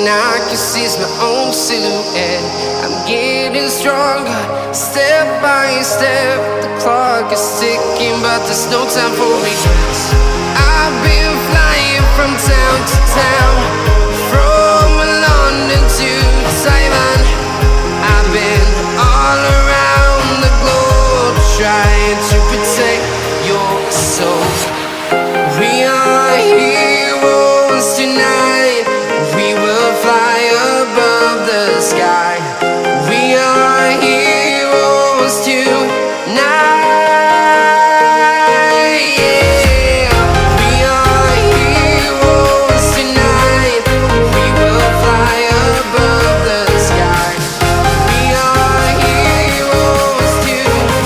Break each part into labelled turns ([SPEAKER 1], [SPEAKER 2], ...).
[SPEAKER 1] I can see my own silhouette. I'm getting stronger, step by step. The clock is ticking, but there's no time for regrets. I've been flying from town to town, from London to Taiwan. I've been all around the globe, trying to protect your soul. We are heroes tonight. We will fly above the sky. We are heroes tonight. Yeah. We are heroes tonight. We will fly above the sky. We are heroes tonight.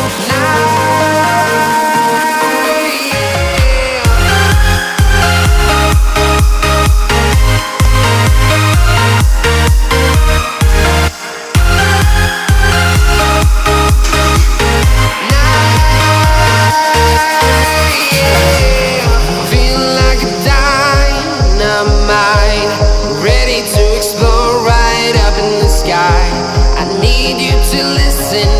[SPEAKER 1] Feel like a dynamite, ready to explode right up in the sky. I need you to listen